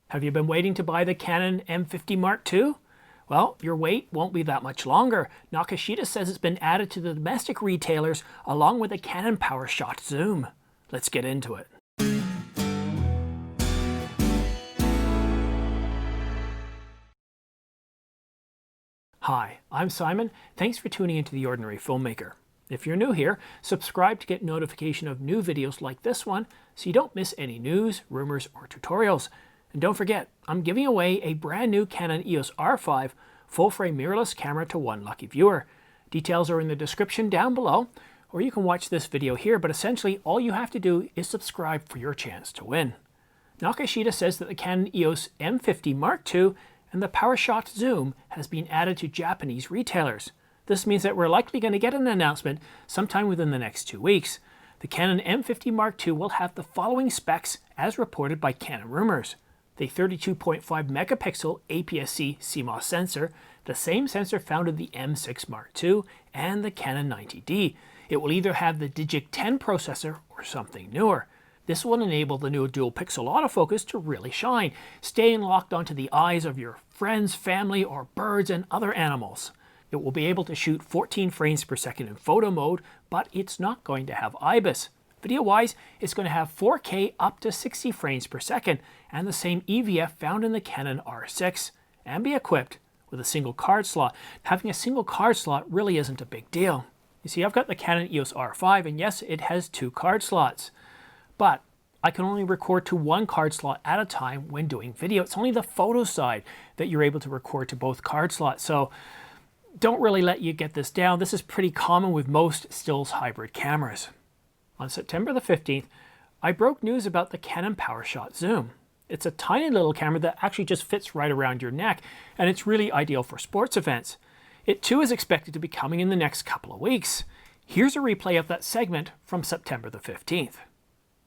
Have you been waiting to buy the Canon M50 Mark II? Well, your wait won't be that much longer. Nakashita says it's been added to the domestic retailers along with the Canon Powershot zoom. Let's get into it. Hi, I'm Simon. Thanks for tuning into The Ordinary Filmmaker. If you're new here, subscribe to get notification of new videos like this one so you don't miss any news, rumors, or tutorials. And don't forget, I'm giving away a brand new Canon EOS R5 full-frame mirrorless camera to one lucky viewer. Details are in the description down below, or you can watch this video here, but essentially all you have to do is subscribe for your chance to win. Nakashita says that the Canon EOS M50 Mark II and the Powershot zoom has been added to Japanese retailers. This means that we're likely going to get an announcement sometime within the next 2 weeks. The Canon M50 Mark II will have the following specs as reported by Canon Rumors. The 32.5 megapixel aps-c CMOS sensor, the same sensor found in the M6 Mark II and the Canon 90D. It will either have the Digic 10 processor or something newer. This will enable the new dual pixel autofocus to really shine, staying locked onto the eyes of your friends, family, or birds and other animals. It will be able to shoot 14 frames per second in photo mode, but it's not going to have IBIS. Video-wise, it's going to have 4K up to 60 frames per second and the same EVF found in the Canon R6 and be equipped with a single card slot. Having a single card slot really isn't a big deal. You see, I've got the Canon EOS R5 and yes, it has 2 card slots, but I can only record to 1 card slot at a time when doing video. It's only the photo side that you're able to record to both card slots, so don't really let you get this down. This is pretty common with most stills hybrid cameras. On September the 15th, I broke news about the Canon Powershot zoom. It's a tiny little camera that actually just fits right around your neck, and it's really ideal for sports events. It too is expected to be coming in the next couple of weeks. Here's a replay of that segment from September the 15th.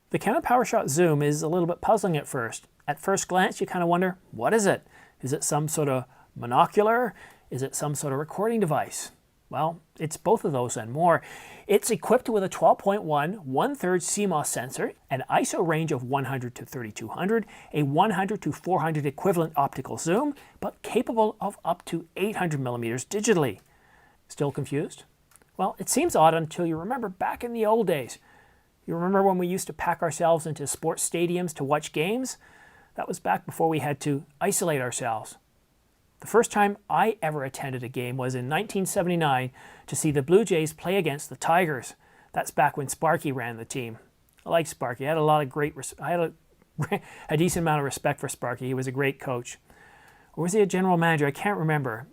The Canon Powershot zoom is a little bit puzzling at first. At first glance, you kind of wonder, what is it? Is it some sort of monocular? Is it some sort of recording device? Well, it's both of those and more. It's equipped with a 12.1 1/3 CMOS sensor, an ISO range of 100 to 3200, a 100 to 400 equivalent optical zoom, but capable of up to 800 millimeters digitally. Still confused? Well, it seems odd until you remember back in the old days. You remember when we used to pack ourselves into sports stadiums to watch games? That was back before we had to isolate ourselves. The first time I ever attended a game was in 1979 to see the Blue Jays play against the Tigers. That's back when Sparky ran the team. I liked Sparky. I had a lot of I had a decent amount of respect for Sparky. He was a great coach. Or was he a general manager? I can't remember.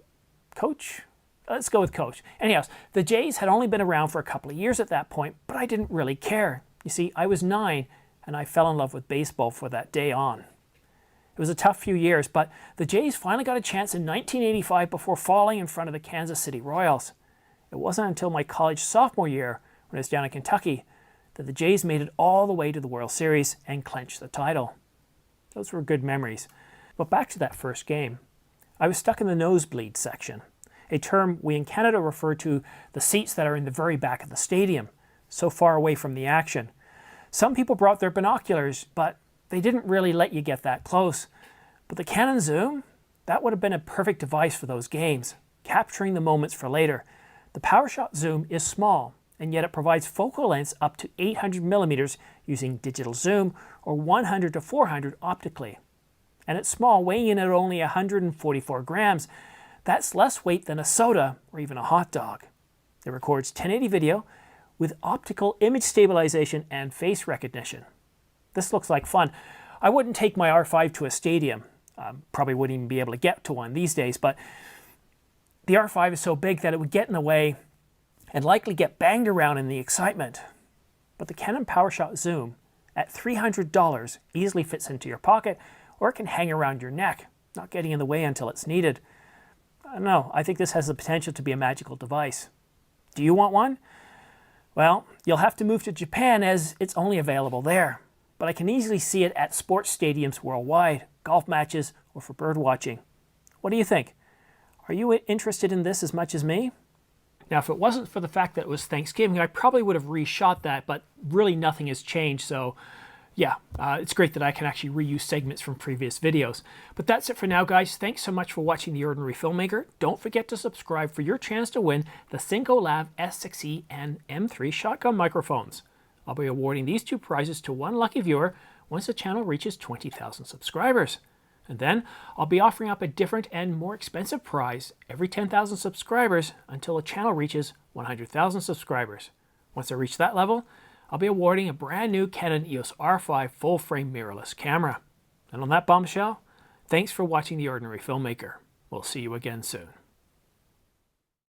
Coach? Let's go with coach. Anyhow, the Jays had only been around for a couple of years at that point, but I didn't really care. You see, I was 9 and I fell in love with baseball for that day on. It was a tough few years, but the Jays finally got a chance in 1985 before falling in front of the Kansas City Royals. It wasn't until my college sophomore year, when I was down in Kentucky, that the Jays made it all the way to the World Series and clinched the title. Those were good memories. But back to that first game. I was stuck in the nosebleed section, a term we in Canada refer to the seats that are in the very back of the stadium, so far away from the action. Some people brought their binoculars, but they didn't really let you get that close. But the Canon zoom, that would have been a perfect device for those games, capturing the moments for later. The Powershot zoom is small, and yet it provides focal lengths up to 800 millimeters using digital zoom, or 100 to 400 optically. And it's small, weighing in at only 144 grams. That's less weight than a soda or even a hot dog. It records 1080 video with optical image stabilization and face recognition. This looks like fun. I wouldn't take my R5 to a stadium. Probably wouldn't even be able to get to one these days, but the R5 is so big that it would get in the way and likely get banged around in the excitement. But the Canon Powershot zoom at $300 easily fits into your pocket, or it can hang around your neck, not getting in the way until it's needed. I don't know, I think this has the potential to be a magical device. Do you want one? Well, you'll have to move to Japan as it's only available there. But I can easily see it at sports stadiums worldwide, golf matches, or for bird watching. What do you think? Are you interested in this as much as me? Now, if it wasn't for the fact that it was Thanksgiving, I probably would have reshot that, but really nothing has changed, so yeah, it's great that I can actually reuse segments from previous videos. But that's it for now, guys. Thanks so much for watching The Ordinary Filmmaker. Don't forget to subscribe for your chance to win the Synco S6E and M3 shotgun microphones. I'll be awarding these two prizes to one lucky viewer once the channel reaches 20,000 subscribers. And then I'll be offering up a different and more expensive prize every 10,000 subscribers until the channel reaches 100,000 subscribers. Once I reach that level, I'll be awarding a brand new Canon EOS R5 full-frame mirrorless camera. And on that bombshell, thanks for watching The Ordinary Filmmaker. We'll see you again soon.